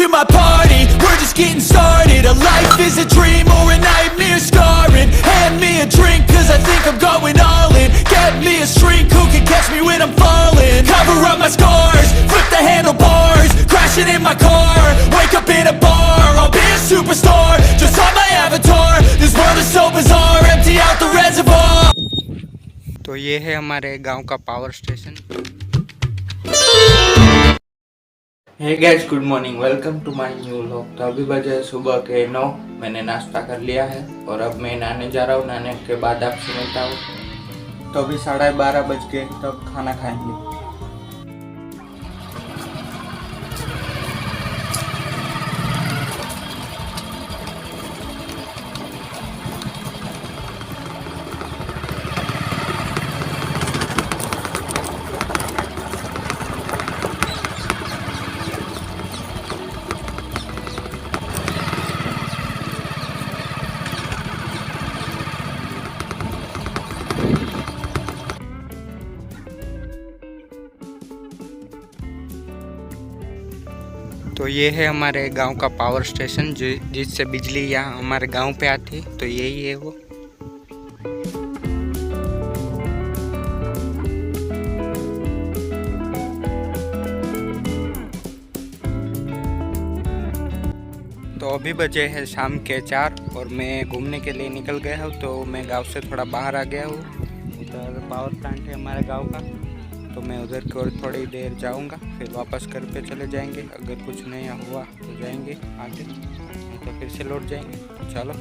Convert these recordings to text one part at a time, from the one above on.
to my party, we're just getting started. A life is a dream or a nightmare scarring. Hand me a drink cause I think I'm going all in. Get me a shrink who can catch me when I'm falling. Cover up my scars, flip the handlebars, crashing in my car, wake up in a bar. I'll be a superstar, just on my avatar. This world is so bizarre, empty out the reservoir. तो ये है हमारे गांव का power station. Hey guys, good morning, welcome to my new vlog. तो अभी बजे सुबह के 9, मैंने नाश्ता कर लिया है और अब मैं नहाने जा रहा हूँ। नहाने के बाद आपसे मिलता हूँ। तो अभी 12:30 बज गए, तब खाना खाएंगे। तो ये है हमारे गांव का पावर स्टेशन जिससे बिजली यहाँ हमारे गांव पे आती, तो यही है वो। तो अभी बजे हैं शाम के 4 और मैं घूमने के लिए निकल गया हूँ। तो मैं गांव से थोड़ा बाहर आ गया हूँ। उधर पावर प्लांट है हमारे गांव का, तो मैं उधर की ओर थोड़ी देर जाऊंगा, फिर वापस घर पे चले जाएंगे। अगर कुछ नया हुआ तो जाएंगे आगे, तो फिर से लौट जाएंगे। तो चलो।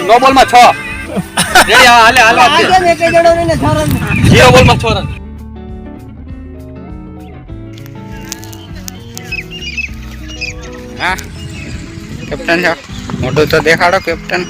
नो बोल में 6 हाले हाले 0 बोल में 6 रन। हाँ कैप्टन साहब, मोटू तो देखाड़ो कैप्टन।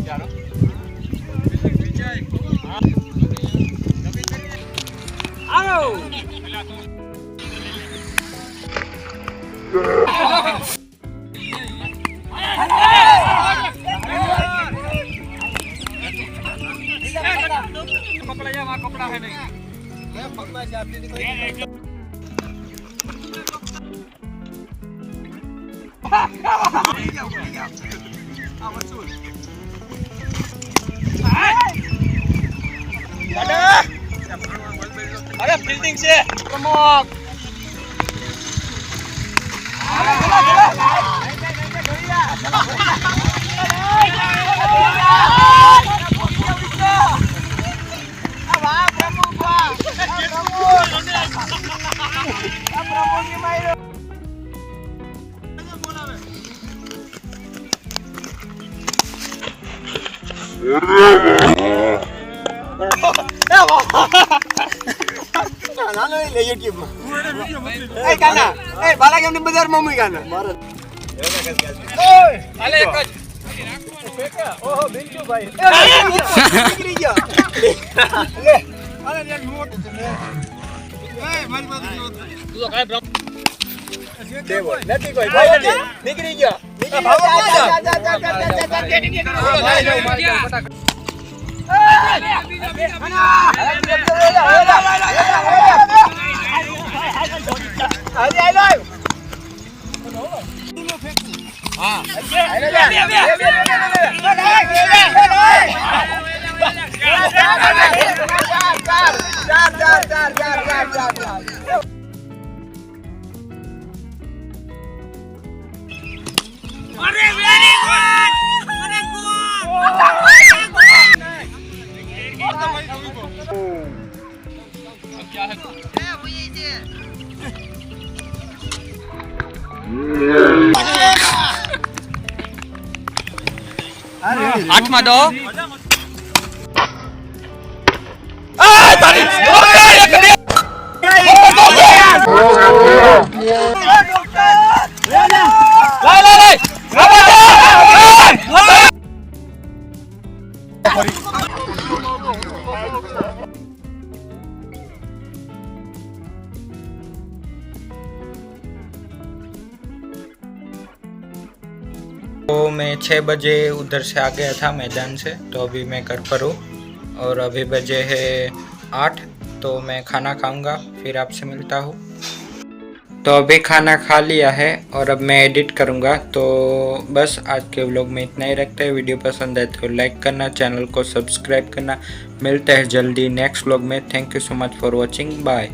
ચાલો અરે ફિલ્ડિંગ છે પ્રમોદ બજારમાં મૂકી ગાના હાલે એક જ ઓહો બિંજુ ભાઈ નીકળી ગયો લે હાલે ને મોટ એ મારી પાસે તું તો કાય દેવો નથી કોઈ ભાઈ નથી નીકળી ગયો આઠમાં દો तो मैं 6 बजे उधर से आ गया था मैदान से, तो अभी मैं घर पर हूँ और अभी बजे है 8, तो मैं खाना खाऊंगा फिर आपसे मिलता हूँ। तो अभी खाना खा लिया है और अब मैं एडिट करूँगा। तो बस आज के व्लॉग में इतना ही रखते हैं। वीडियो पसंद आए तो लाइक करना, चैनल को सब्सक्राइब करना। मिलते हैं जल्दी नेक्स्ट व्लॉग में। Thank you so much for watching, bye.